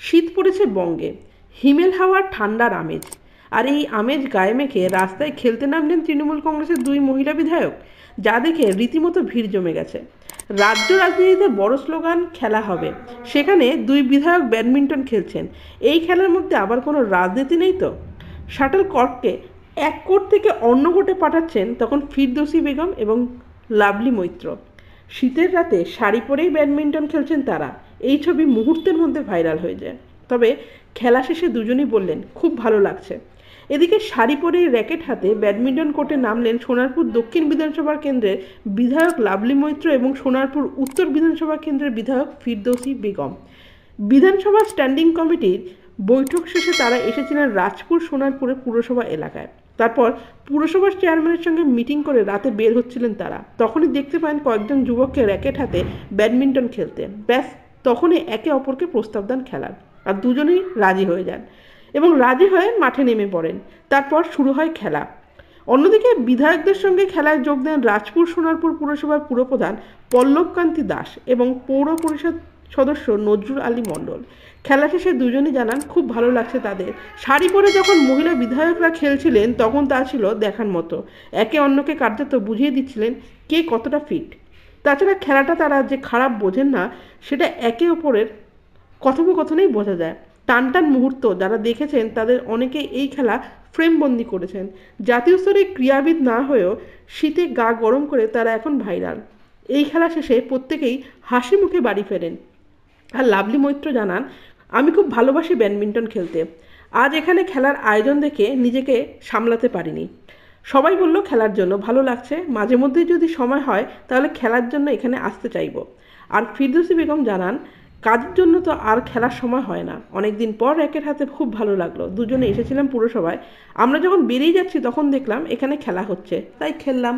শীত পড়েছে বঙ্গে, হিমেল হাওয়ার ঠান্ডার আমেজ। আর এই আমেজ গায়ে মেখে রাস্তায় খেলতে নামলেন তৃণমূল কংগ্রেসের দুই মহিলা বিধায়ক, যা দেখে রীতিমতো ভিড় জমে গেছে। রাজ্য রাজনীতিতে বড় স্লোগান খেলা হবে, সেখানে দুই বিধায়ক ব্যাডমিন্টন খেলছেন। এই খেলার মধ্যে আবার কোনো রাজনীতি নেই তো? শাটল কর্ককে এক কোর্ট থেকে অন্য কোর্টে পাঠাচ্ছেন তখন ফিরদৌসী বেগম এবং লাভলি মৈত্র। শীতের রাতে শাড়ি পরেই ব্যাডমিন্টন খেলছেন তারা। এই ছবি মুহূর্তের মধ্যে ভাইরাল হয়ে যায়। তবে খেলা শেষে দুজনেই বললেন খুব ভালো লাগছে। এদিকে শাড়ি পরে র্যাকেট হাতে ব্যাডমিন্টন কোর্টে নামলেন সোনারপুর দক্ষিণ বিধানসভা কেন্দ্রের বিধায়ক লাভলি মৈত্র এবং সোনারপুর উত্তর বিধানসভা কেন্দ্রের বিধায়ক ফিরদৌসী বেগম। বিধানসভা স্ট্যান্ডিং কমিটির বৈঠক শেষে তারা এসেছিলেন রাজপুর সোনারপুরের পুরসভা এলাকায়। তারপর পুরসভার চেয়ারম্যানের সঙ্গে মিটিং করে রাতে বের হচ্ছিলেন তারা। তখনই দেখতে পান কয়েকজন যুবককে র্যাকেট হাতে ব্যাডমিন্টন খেলতে। ব্যাস, তখনই একে অপরকে প্রস্তাব দেন খেলার, আর দুজনেই রাজি হয়ে যান এবং রাজি হয়ে মাঠে নেমে পড়েন। তারপর শুরু হয় খেলা। অন্যদিকে বিধায়কদের সঙ্গে খেলায় যোগ দেন রাজপুর সোনারপুর পুরসভার পুরপ্রধান পল্লবকান্তি দাস এবং পৌর পরিষদ সদস্য নজরুল আলী মণ্ডল। খেলা শেষে দুজনই জানান খুব ভালো লাগছে তাদের। শাড়ি পরে যখন মহিলা বিধায়করা খেলছিলেন তখন তা ছিল দেখার মতো। একে অন্যকে কার্যত বুঝিয়ে দিচ্ছিলেন কে কতটা ফিট। তাছাড়া খেলাটা তারা যে খারাপ বোঝেন না, সেটা একে অপরের কথোপকথনেই বোঝা যায়। টান টান মুহূর্ত যারা দেখেছেন তাদের অনেকে এই খেলা ফ্রেমবন্দি করেছেন। জাতীয় স্তরে ক্রীড়াবিদ না হয়েও শীতে গা গরম করে তারা এখন ভাইরাল। এই খেলা শেষে প্রত্যেকেই হাসি মুখে বাড়ি ফেরেন। আর লাভলি মৈত্র জানান, আমি খুব ভালোবাসি ব্যাডমিন্টন খেলতে। আজ এখানে খেলার আয়োজন দেখে নিজেকে সামলাতে পারিনি। সবাই বলল খেলার জন্য ভালো লাগছে, মাঝে মধ্যে যদি সময় হয় তাহলে খেলার জন্য এখানে আসতে চাইব। আর ফিরদৌসী বেগম জানান, কাজের জন্য তো আর খেলার সময় হয় না, অনেকদিন পর র্যাকেট হাতে খুব ভালো লাগলো। দুজনে এসেছিলাম পুরসভায়, আমরা যখন বেরিয়ে যাচ্ছি তখন দেখলাম এখানে খেলা হচ্ছে, তাই খেললাম।